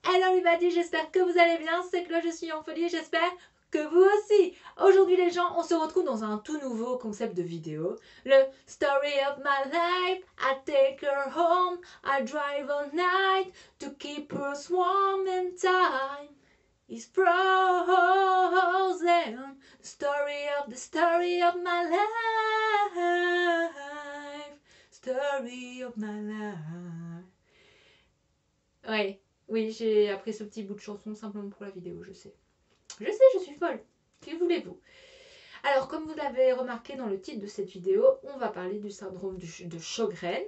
Hello everybody, j'espère que vous allez bien, c'est que là je suis en folie, j'espère que vous aussi. Aujourd'hui les gens, on se retrouve dans un tout nouveau concept de vidéo, le Story of my life. I take her home, I drive all night to keep us warm in time. It's frozen, the story of my life, story of my life. Ouais. Oui, j'ai appris ce petit bout de chanson simplement pour la vidéo, je sais. Je suis folle. Que voulez-vous? Alors, comme vous l'avez remarqué dans le titre de cette vidéo, on va parler du syndrome de Sjögren,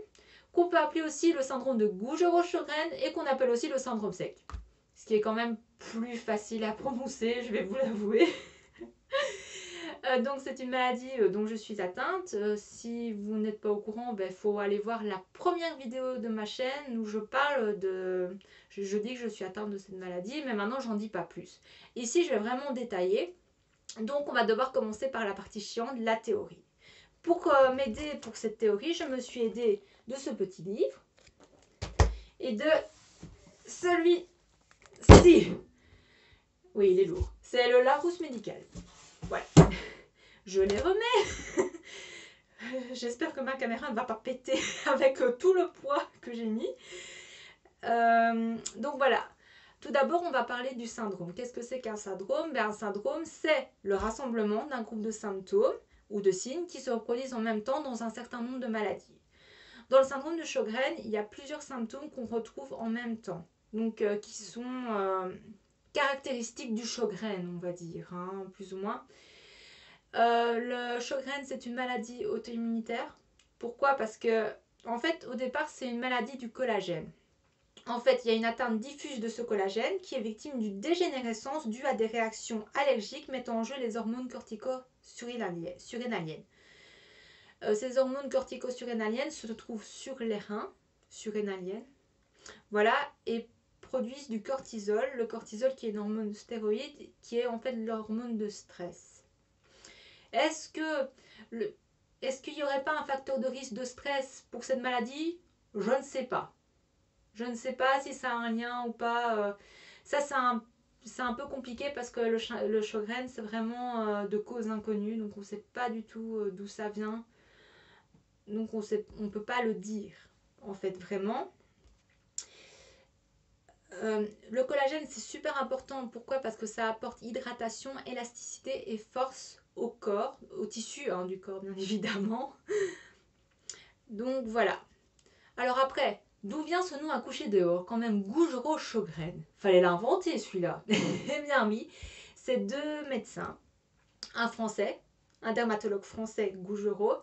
qu'on peut appeler aussi le syndrome de Gujerot-Sjögren et qu'on appelle aussi le syndrome sec. Ce qui est quand même plus facile à prononcer, je vais vous l'avouer. Donc c'est une maladie dont je suis atteinte. Si vous n'êtes pas au courant, il faut aller voir la première vidéo de ma chaîne où je parle de... Je dis que je suis atteinte de cette maladie, mais maintenant j'en dis pas plus. Ici je vais vraiment détailler. Donc on va devoir commencer par la partie chiante, la théorie. Pour m'aider pour cette théorie, je me suis aidée de ce petit livre et de celui-ci. Oui, il est lourd. C'est le Larousse médical. Voilà. Je les remets. J'espère que ma caméra ne va pas péter avec tout le poids que j'ai mis. Donc voilà. Tout d'abord, on va parler du syndrome. Qu'est-ce que c'est qu'un syndrome? Un syndrome, c'est le rassemblement d'un groupe de symptômes ou de signes qui se reproduisent en même temps dans un certain nombre de maladies. Dans le syndrome de Sjögren, il y a plusieurs symptômes qu'on retrouve en même temps, donc qui sont caractéristiques du Sjögren, on va dire, plus ou moins. Le Sjögren, c'est une maladie auto-immunitaire. Pourquoi? Parce que, en fait, au départ, c'est une maladie du collagène. En fait, il y a une atteinte diffuse de ce collagène qui est victime d'une dégénérescence due à des réactions allergiques mettant en jeu les hormones cortico-surrénaliennes. Ces hormones cortico-surrénaliennes se trouvent sur les reins, surrénaliennes, voilà, et produisent du cortisol. Le cortisol qui est une hormone stéroïde, qui est en fait l'hormone de stress. Est-ce qu'il n'y aurait pas un facteur de risque de stress pour cette maladie? Je ne sais pas. Je ne sais pas si ça a un lien ou pas. Ça, c'est un peu compliqué parce que le Sjögren, c'est vraiment de cause inconnue. Donc, on ne sait pas du tout d'où ça vient. Donc, on ne peut pas le dire, en fait, vraiment. Le collagène, c'est super important. Pourquoi? Parce que ça apporte hydratation, élasticité et force au corps, au tissu du corps, bien évidemment. Donc, voilà. Alors après, d'où vient ce nom à coucher dehors? Quand même, Gujerot-Sjögren. Fallait l'inventer celui-là. Eh bien oui, c'est deux médecins, un français, un dermatologue français, Gujerot,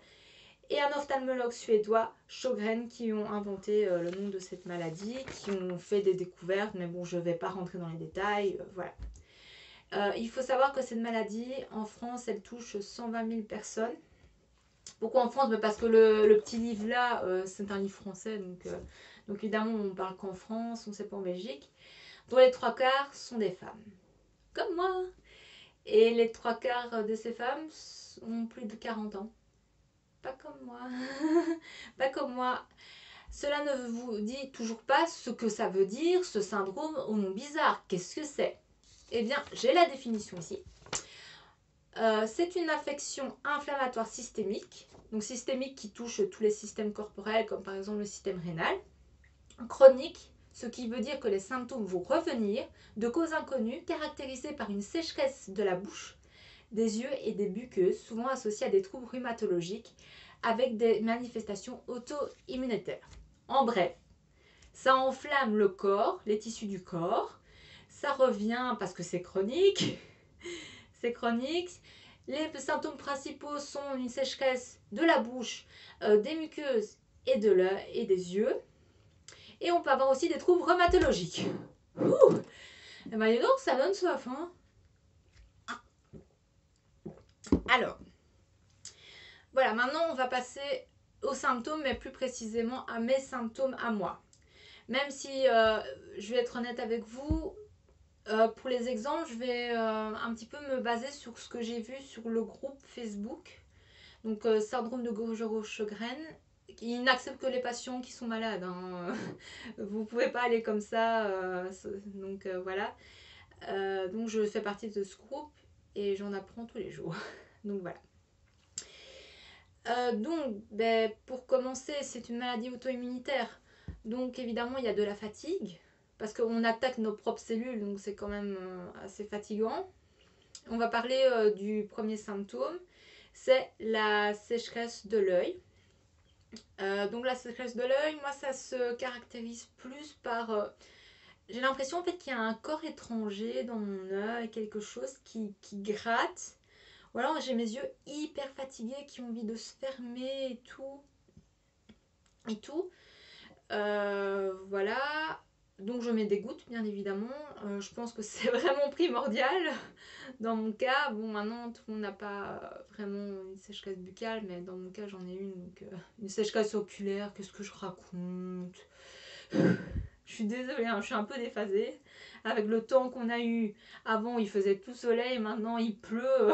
et un ophtalmologue suédois, Sjögren, qui ont inventé le nom de cette maladie, qui ont fait des découvertes, mais bon, je ne vais pas rentrer dans les détails, voilà. Il faut savoir que cette maladie, en France, elle touche 120 000 personnes. Pourquoi en France? Parce que le petit livre là, c'est un livre français, donc évidemment on ne parle qu'en France, on ne sait pas en Belgique, dont les 3/4 sont des femmes, comme moi. Et les 3/4 de ces femmes ont plus de 40 ans. Pas comme moi. Pas comme moi. Cela ne vous dit toujours pas ce que ça veut dire, ce syndrome au nom bizarre. Qu'est-ce que c'est? Eh bien, j'ai la définition ici. C'est une affection inflammatoire systémique, donc systémique qui touche tous les systèmes corporels, comme par exemple le système rénal. Chronique, ce qui veut dire que les symptômes vont revenir de cause inconnue, caractérisée par une sécheresse de la bouche, des yeux et des muqueuses, souvent associées à des troubles rhumatologiques, avec des manifestations auto-immunitaires. En bref, ça enflamme le corps, les tissus du corps, ça revient parce que c'est chronique. C'est chronique. Les symptômes principaux sont une sécheresse de la bouche, des muqueuses et des yeux. Et on peut avoir aussi des troubles rhumatologiques. Ouh! Et ben, donc, ça donne soif, hein? Alors, voilà, maintenant on va passer aux symptômes, mais plus précisément à mes symptômes à moi. Même si je vais être honnête avec vous, pour les exemples, je vais un petit peu me baser sur ce que j'ai vu sur le groupe Facebook. Donc, syndrome de Gujerot-Sjögren. Ils n'acceptent que les patients qui sont malades. Hein. Vous pouvez pas aller comme ça. Donc voilà. Donc je fais partie de ce groupe et j'en apprends tous les jours. Donc voilà. Donc, ben, pour commencer, c'est une maladie auto-immunitaire. Donc évidemment, il y a de la fatigue, parce qu'on attaque nos propres cellules, donc c'est quand même assez fatigant. On va parler du premier symptôme, c'est la sécheresse de l'œil. Donc la sécheresse de l'œil, moi ça se caractérise plus par... j'ai l'impression en fait qu'il y a un corps étranger dans mon œil, quelque chose qui gratte. Ou alors j'ai mes yeux hyper fatigués qui ont envie de se fermer et tout. Et tout. Voilà. Donc je mets des gouttes, bien évidemment. Je pense que c'est vraiment primordial. Dans mon cas, bon maintenant tout le monde n'a pas vraiment une sécheresse buccale, mais dans mon cas j'en ai une. Donc, une sécheresse oculaire, qu'est-ce que je raconte? Je suis désolée, hein, je suis un peu déphasée. Avec le temps qu'on a eu avant, il faisait tout soleil, maintenant il pleut.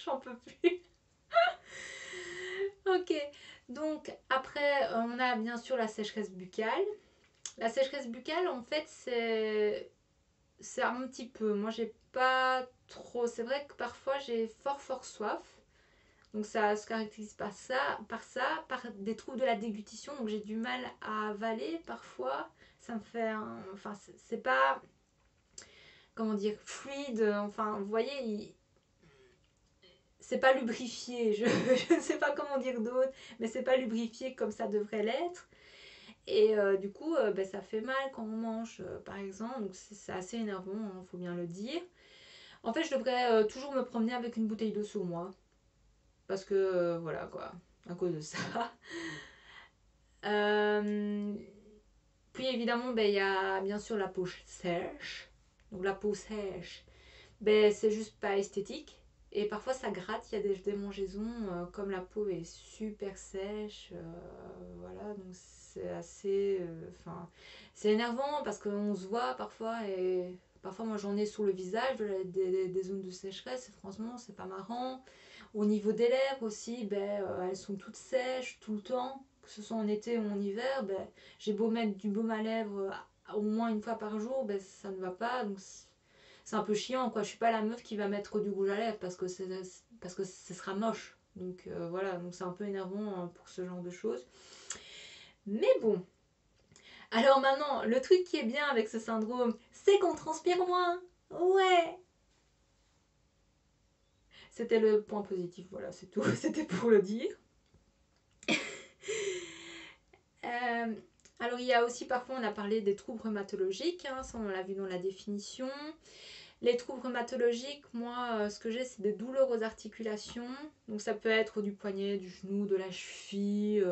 J'en peux plus. Ok, donc après, on a bien sûr la sécheresse buccale. La sécheresse buccale, en fait, c'est un petit peu. Moi, j'ai pas trop. C'est vrai que parfois, j'ai fort soif. Donc, ça se caractérise par des troubles de la déglutition. Donc, j'ai du mal à avaler parfois. Ça me fait enfin, c'est pas. Comment dire? Fluide. Enfin, vous voyez, c'est pas lubrifié. Je ne sais pas comment dire d'autre. Mais c'est pas lubrifié comme ça devrait l'être. Et du coup, ben, ça fait mal quand on mange, par exemple. Donc c'est assez énervant, hein, faut bien le dire. En fait, je devrais toujours me promener avec une bouteille d'eau sur moi. Parce que, voilà quoi, à cause de ça. Euh, Puis évidemment, ben, il y a bien sûr la peau sèche. Donc la peau sèche, ben, c'est juste pas esthétique. Et parfois ça gratte, il y a des démangeaisons, comme la peau est super sèche. Voilà, donc c'est assez. Enfin, c'est énervant parce qu'on se voit parfois et parfois moi j'en ai sur le visage des zones de sécheresse et franchement c'est pas marrant. Au niveau des lèvres aussi, ben, elles sont toutes sèches tout le temps, que ce soit en été ou en hiver. Ben, j'ai beau mettre du baume à lèvres au moins une fois par jour, ben, ça ne va pas. Donc c'est un peu chiant quoi. Je suis pas la meuf qui va mettre du rouge à lèvres parce que ce sera moche. Donc voilà, donc c'est un peu énervant pour ce genre de choses. Mais bon. Alors maintenant, le truc qui est bien avec ce syndrome, c'est qu'on transpire moins. Ouais. C'était le point positif, voilà, c'est tout. C'était pour le dire. Euh, alors il y a aussi parfois, on a parlé des troubles rhumatologiques, hein, ça on l'a vu dans la définition. Les troubles rhumatologiques, moi, ce que j'ai, c'est des douleurs aux articulations. Donc ça peut être du poignet, du genou, de la cheville.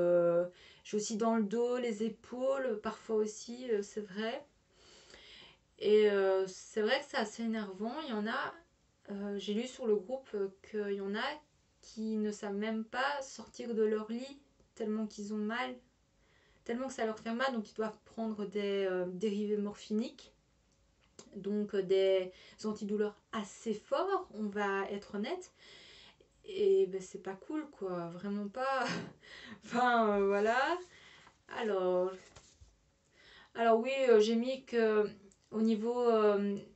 J'ai aussi dans le dos, les épaules, parfois aussi, c'est vrai. Et c'est vrai que c'est assez énervant. Il y en a, j'ai lu sur le groupe qu'il y en a qui ne savent même pas sortir de leur lit tellement qu'ils ont mal, tellement que ça leur fait mal, donc ils doivent prendre des dérivés morphiniques, donc des antidouleurs assez forts, on va être honnête. Et ben, c'est pas cool quoi, vraiment pas. Enfin voilà. Alors, alors oui, j'ai mis que au niveau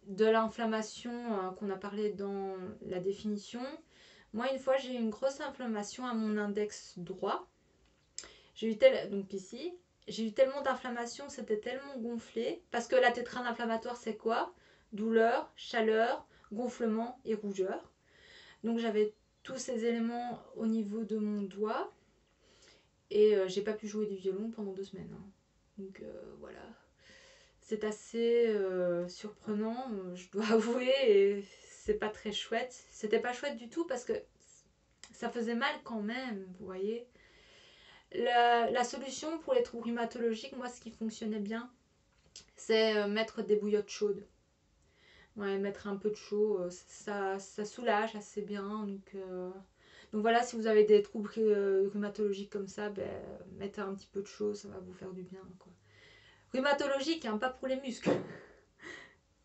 de l'inflammation qu'on a parlé dans la définition, moi une fois j'ai eu une grosse inflammation à mon index droit. Donc ici, j'ai eu tellement d'inflammation, c'était tellement gonflé. Parce que la tétrade inflammatoire, c'est quoi? Douleur, chaleur, gonflement et rougeur. Donc j'avais tous ces éléments au niveau de mon doigt. Et j'ai pas pu jouer du violon pendant 2 semaines. Hein. Donc voilà. C'est assez surprenant, je dois avouer. Et c'est pas très chouette. C'était pas chouette du tout parce que ça faisait mal quand même, vous voyez. La solution pour les troubles rhumatologiques, moi, ce qui fonctionnait bien, c'est mettre des bouillottes chaudes. Ouais, mettre un peu de chaud, ça soulage assez bien. Donc voilà, si vous avez des troubles rhumatologiques comme ça, ben, mettez un petit peu de chaud, ça va vous faire du bien. Quoi. Rhumatologique, hein, pas pour les muscles.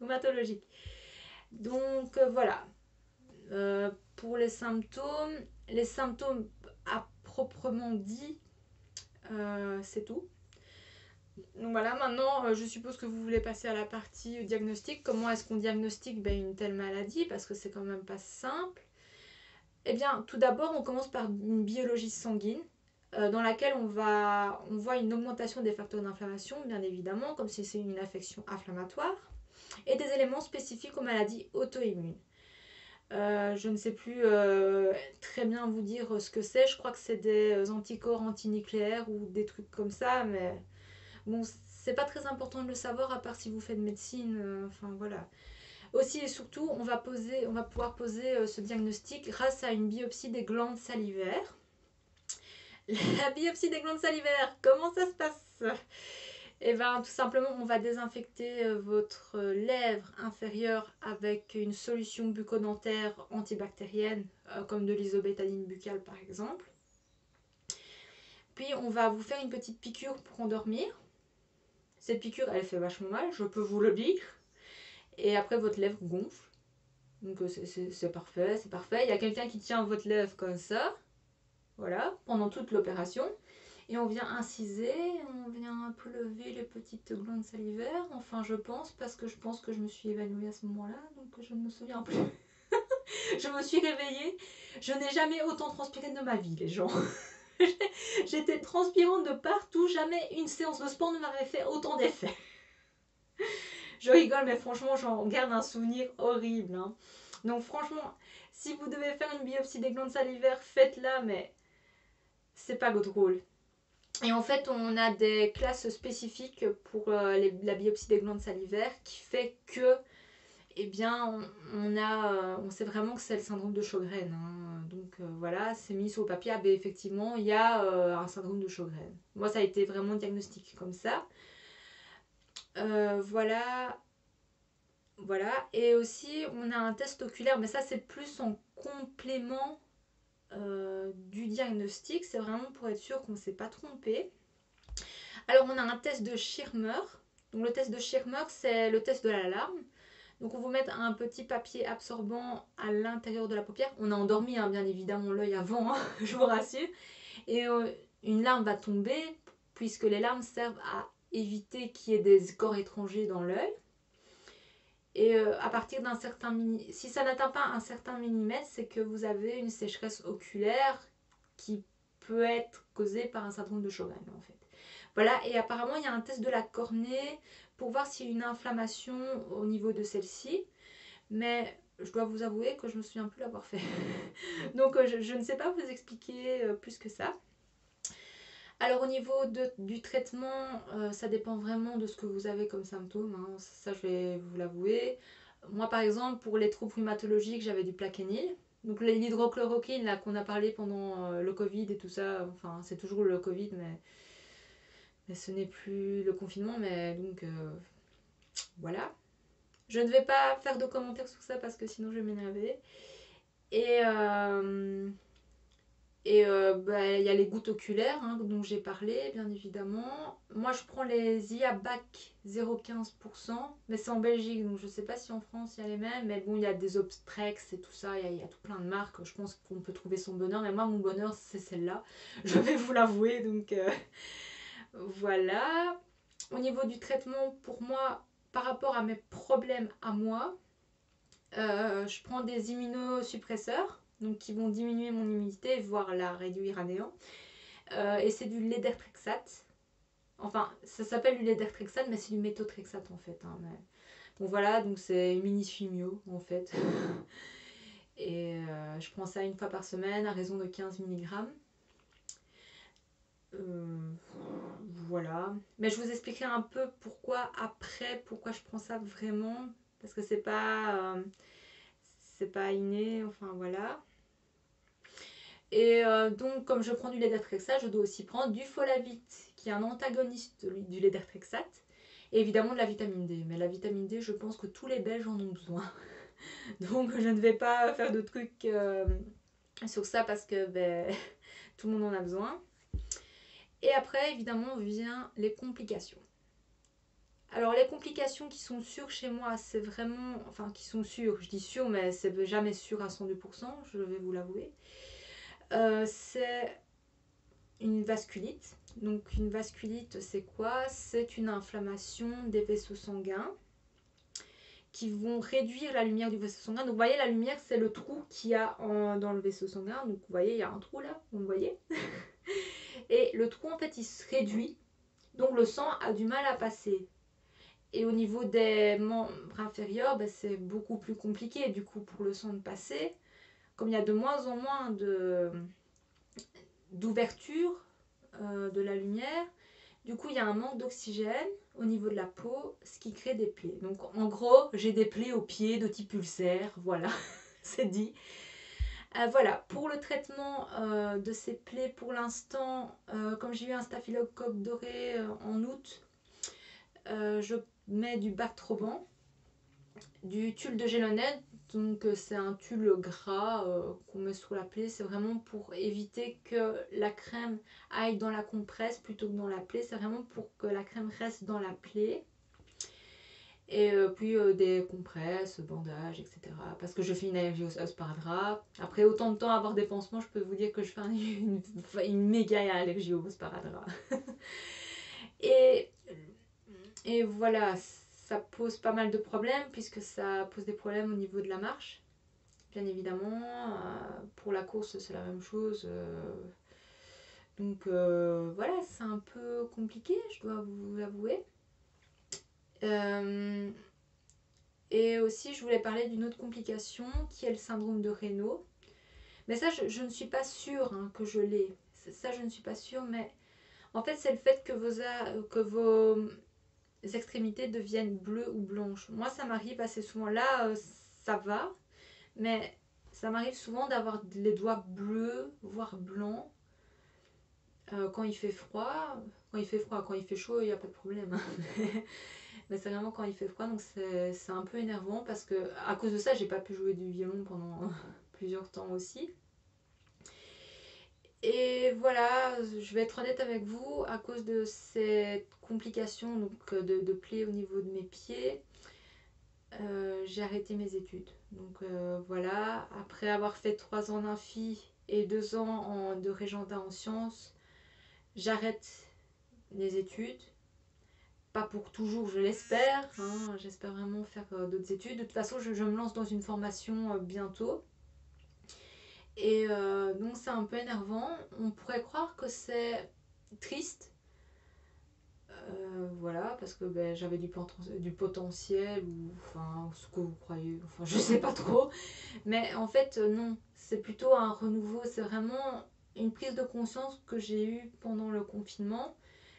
Rhumatologique. Donc voilà. Pour les symptômes à proprement dit, C'est tout. Donc voilà, maintenant je suppose que vous voulez passer à la partie diagnostic. Comment est-ce qu'on diagnostique une telle maladie? Parce que c'est quand même pas simple. Eh bien, tout d'abord, on commence par une biologie sanguine dans laquelle on voit une augmentation des facteurs d'inflammation, bien évidemment, comme si c'est une affection inflammatoire, et des éléments spécifiques aux maladies auto-immunes. Je ne sais plus très bien vous dire ce que c'est. Je crois que c'est des anticorps antinucléaires ou des trucs comme ça, mais bon, c'est pas très important de le savoir à part si vous faites médecine. Enfin voilà. Aussi et surtout, on va pouvoir poser ce diagnostic grâce à une biopsie des glandes salivaires. La biopsie des glandes salivaires, comment ça se passe? Et bien tout simplement, on va désinfecter votre lèvre inférieure avec une solution bucco-dentaire antibactérienne, comme de l'isobétaline buccale par exemple. Puis on va vous faire une petite piqûre pour endormir. Cette piqûre, elle fait vachement mal, je peux vous le dire. Et après, votre lèvre gonfle. Donc c'est parfait, c'est parfait. Il y a quelqu'un qui tient votre lèvre comme ça, voilà, pendant toute l'opération. Et on vient inciser, on vient un peu lever les petites glandes salivaires. Enfin, je pense, parce que je pense que je me suis évanouie à ce moment-là, donc je ne me souviens plus. Je me suis réveillée. Je n'ai jamais autant transpiré de ma vie, les gens. J'étais transpirante de partout. Jamais une séance de sport ne m'avait fait autant d'effet. Je rigole, mais franchement, j'en garde un souvenir horrible. Hein. Donc franchement, si vous devez faire une biopsie des glandes salivaires, faites-la, mais c'est pas drôle. Et en fait, on a des classes spécifiques pour la biopsie des glandes salivaires qui fait que, eh bien, on sait vraiment que c'est le syndrome de Sjögren. Hein. Donc voilà, c'est mis sur le papier. Ah, ben, effectivement, il y a un syndrome de Sjögren. Moi, ça a été vraiment diagnostiqué comme ça. Voilà. Voilà. Et aussi, on a un test oculaire, mais ça, c'est plus en complément du diagnostic. C'est vraiment pour être sûr qu'on ne s'est pas trompé. Alors, on a un test de Schirmer. Donc, le test de Schirmer, c'est le test de l'alarme. Donc, on vous met un petit papier absorbant à l'intérieur de la paupière. On a endormi, hein, bien évidemment, l'œil avant, hein, je vous rassure. Et une larme va tomber, puisque les larmes servent à éviter qu'il y ait des corps étrangers dans l'œil. Et à partir d'un certain si ça n'atteint pas un certain millimètre, c'est que vous avez une sécheresse oculaire qui peut être causée par un syndrome de Sjögren en fait. Voilà, et apparemment il y a un test de la cornée pour voir s'il y a une inflammation au niveau de celle-ci, mais je dois vous avouer que je me souviens plus l'avoir fait. Donc je ne sais pas vous expliquer plus que ça. Alors au niveau du traitement, ça dépend vraiment de ce que vous avez comme symptômes, hein. Ça je vais vous l'avouer. Moi par exemple, pour les troubles rhumatologiques, j'avais du Plaquenil. Donc l'hydrochloroquine là qu'on a parlé pendant le Covid et tout ça, enfin c'est toujours le Covid, mais ce n'est plus le confinement, mais donc voilà. Je ne vais pas faire de commentaires sur ça parce que sinon je vais m'énerver. Et il y a les gouttes oculaires hein, dont j'ai parlé, bien évidemment. Moi, je prends les IABAC 0,15%, mais c'est en Belgique, donc je ne sais pas si en France il y a les mêmes. Mais bon, il y a des Obstrex et tout ça, il y a tout plein de marques. Je pense qu'on peut trouver son bonheur. Mais moi, mon bonheur, c'est celle-là. Je vais vous l'avouer, donc voilà. Au niveau du traitement, pour moi, par rapport à mes problèmes à moi, je prends des immunosuppresseurs. Donc qui vont diminuer mon immunité, voire la réduire à néant. Et c'est du lédertrexate. Enfin, ça s'appelle du lédertrexate, mais c'est du méthotrexate en fait. Hein, mais... Bon voilà, donc c'est une mini chimio en fait. Et je prends ça une fois par semaine à raison de 15 mg. Voilà. Mais je vous expliquerai un peu pourquoi après, pourquoi je prends ça vraiment. Parce que c'est pas inné, enfin voilà. Et donc, comme je prends du lédertrexate, je dois aussi prendre du folavite, qui est un antagoniste du lédertrexate, et évidemment de la vitamine D. Mais la vitamine D, je pense que tous les Belges en ont besoin. Donc, je ne vais pas faire de trucs sur ça parce que tout le monde en a besoin. Et après, évidemment, vient les complications. Alors, les complications qui sont sûres chez moi, c'est vraiment... Enfin, qui sont sûres, je dis sûres, mais c'est jamais sûr à 102%, je vais vous l'avouer. C'est une vasculite. Donc une vasculite, c'est quoi? C'est une inflammation des vaisseaux sanguins qui vont réduire la lumière du vaisseau sanguin. Donc vous voyez, la lumière, c'est le trou qu'il y a dans le vaisseau sanguin. Donc vous voyez, il y a un trou là, vous le voyez. Et le trou, en fait, il se réduit. Donc le sang a du mal à passer. Et au niveau des membres inférieurs, ben, c'est beaucoup plus compliqué du coup pour le sang de passer. Comme il y a de moins en moins d'ouverture de la lumière, du coup il y a un manque d'oxygène au niveau de la peau, ce qui crée des plaies. Donc en gros, j'ai des plaies aux pieds de type ulcère, voilà, c'est dit. Voilà, pour le traitement de ces plaies, pour l'instant, comme j'ai eu un staphylocoque doré en août, je mets du Bactroban, du tulle de Gélonène, donc c'est un tulle gras qu'on met sous la plaie. C'est vraiment pour éviter que la crème aille dans la compresse plutôt que dans la plaie. C'est vraiment pour que la crème reste dans la plaie. Et puis des compresses, bandages, etc. Parce que je fais une allergie au sparadrap. Après autant de temps à avoir des pansements, je peux vous dire que je fais une méga allergie au sparadrap. et, et voilà, ça pose pas mal de problèmes puisque ça pose des problèmes au niveau de la marche. Bien évidemment, pour la course c'est la même chose. Donc voilà, c'est un peu compliqué, je dois vous l'avouer. Et aussi, je voulais parler d'une autre complication qui est le syndrome de Raynaud. Mais ça, je ne suis pas sûre que je l'ai. Ça, je ne suis pas sûre, mais en fait, c'est le fait que vos extrémités deviennent bleues ou blanches. Moi, ça m'arrive assez souvent. Là, ça va, mais ça m'arrive souvent d'avoir les doigts bleus, voire blancs. Quand il fait froid, quand il fait chaud, il n'y a pas de problème. Mais c'est vraiment quand il fait froid, donc c'est un peu énervant parce que à cause de ça, j'ai pas pu jouer du violon pendant plusieurs temps aussi. Et voilà, je vais être honnête avec vous, à cause de cette complication donc de plaies au niveau de mes pieds, j'ai arrêté mes études. Donc voilà, après avoir fait 3 ans d'infi et 2 ans de régenta en sciences, j'arrête les études. Pas pour toujours, je l'espère. J'espère vraiment faire d'autres études. De toute façon, je me lance dans une formation bientôt. Et donc c'est un peu énervant. On pourrait croire que c'est triste. Voilà, parce que j'avais du potentiel, ou enfin ce que vous croyez, enfin je sais pas trop. Mais en fait, non. C'est plutôt un renouveau. C'est vraiment une prise de conscience que j'ai eue pendant le confinement.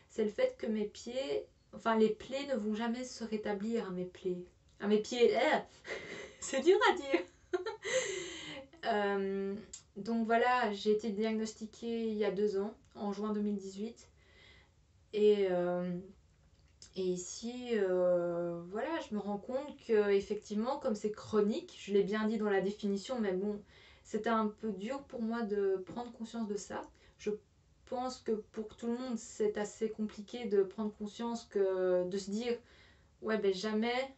C'est le fait que mes pieds, enfin les plaies ne vont jamais se rétablir à mes plaies. À mes pieds, c'est dur à dire. Donc voilà, j'ai été diagnostiquée il y a 2 ans, en juin 2018. Et ici, voilà, je me rends compte que effectivement, comme c'est chronique, je l'ai bien dit dans la définition, mais bon, c'était un peu dur pour moi de prendre conscience de ça. Je pense que pour tout le monde, c'est assez compliqué de prendre conscience de se dire, ouais, jamais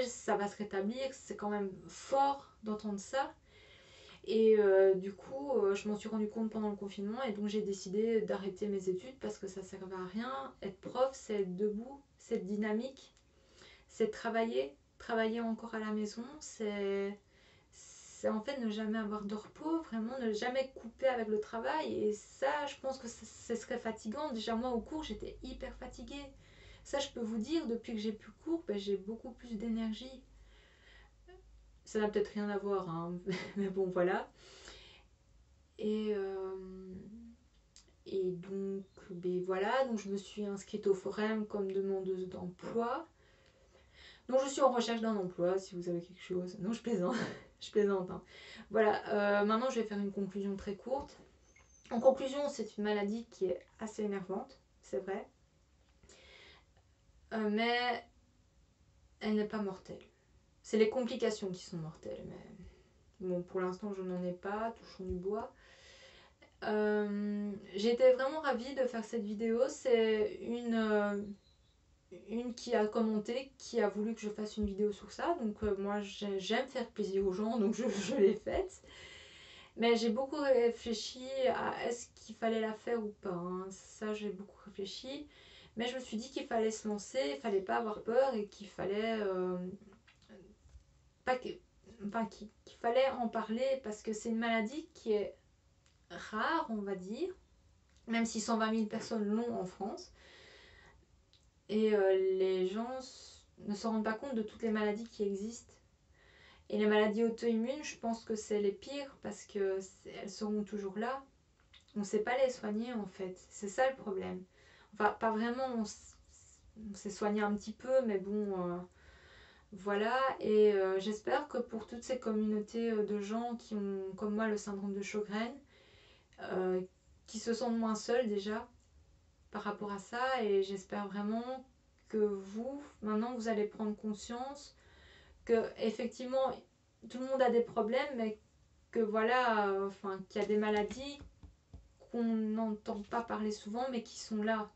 ça va se rétablir. C'est quand même fort d'entendre ça. Et du coup, je m'en suis rendu compte pendant le confinement et donc j'ai décidé d'arrêter mes études parce que ça ne servait à rien. Être prof, c'est être debout, c'est être dynamique, c'est travailler encore à la maison, c'est en fait ne jamais avoir de repos, vraiment ne jamais couper avec le travail. Et ça, je pense que ce serait fatigant. Déjà, moi, au cours, j'étais hyper fatiguée. Ça, je peux vous dire, depuis que j'ai plus cours, j'ai beaucoup plus d'énergie. Ça n'a peut-être rien à voir, mais bon, voilà. Et donc, voilà, donc je me suis inscrite au forum comme demandeuse d'emploi. Donc je suis en recherche d'un emploi si vous avez quelque chose. Non, je plaisante. Je plaisante. Voilà, maintenant je vais faire une conclusion très courte. En conclusion, c'est une maladie qui est assez énervante, c'est vrai. Mais elle n'est pas mortelle. C'est les complications qui sont mortelles. Mais bon, pour l'instant, je n'en ai pas, touchons du bois. J'étais vraiment ravie de faire cette vidéo. C'est une qui a commenté, qui a voulu que je fasse une vidéo sur ça. Donc moi j'aime faire plaisir aux gens, donc je l'ai faite. Mais j'ai beaucoup réfléchi à est-ce qu'il fallait la faire ou pas, hein. Ça, j'ai beaucoup réfléchi. Mais je me suis dit qu'il fallait se lancer, il fallait pas avoir peur et qu'il fallait pas que, enfin, qu'il fallait en parler parce que c'est une maladie qui est rare, on va dire, même si 120 000 personnes l'ont en France. Et les gens ne se rendent pas compte de toutes les maladies qui existent. Et les maladies auto-immunes, je pense que c'est les pires parce que elles seront toujours là. On ne sait pas les soigner en fait. C'est ça le problème. Enfin, pas vraiment, on s'est soigné un petit peu, mais bon, voilà. Et j'espère que pour toutes ces communautés de gens qui ont, comme moi, le syndrome de Sjögren, qui se sentent moins seuls déjà par rapport à ça. Et j'espère vraiment que vous, maintenant, vous allez prendre conscience que effectivement tout le monde a des problèmes, mais que voilà, enfin, qu'il y a des maladies qu'on n'entend pas parler souvent, mais qui sont là.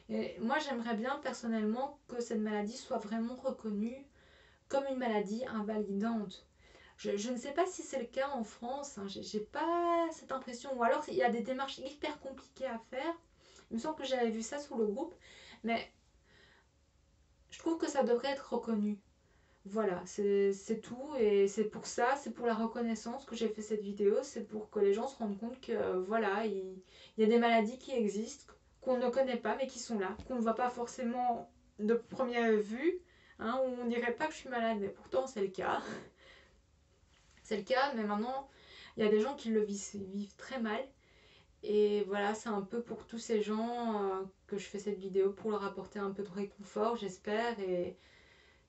Et moi, j'aimerais bien personnellement que cette maladie soit vraiment reconnue comme une maladie invalidante. Je ne sais pas si c'est le cas en France, hein, j'ai pas cette impression. Ou alors il y a des démarches hyper compliquées à faire. Il me semble que j'avais vu ça sur le groupe, mais je trouve que ça devrait être reconnu. Voilà, c'est tout et c'est pour ça, c'est pour la reconnaissance que j'ai fait cette vidéo, c'est pour que les gens se rendent compte que voilà, il y a des maladies qui existent, qu'on ne connaît pas mais qui sont là, qu'on ne voit pas forcément de première vue, hein, on dirait pas que je suis malade mais pourtant c'est le cas. C'est le cas, mais maintenant il y a des gens qui le vivent très mal et voilà, c'est un peu pour tous ces gens que je fais cette vidéo pour leur apporter un peu de réconfort, j'espère, et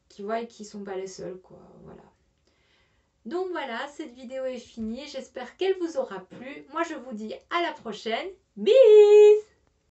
qui voient qu'ils sont pas les seuls, quoi, voilà. Donc voilà, cette vidéo est finie, j'espère qu'elle vous aura plu. Moi je vous dis à la prochaine, bis!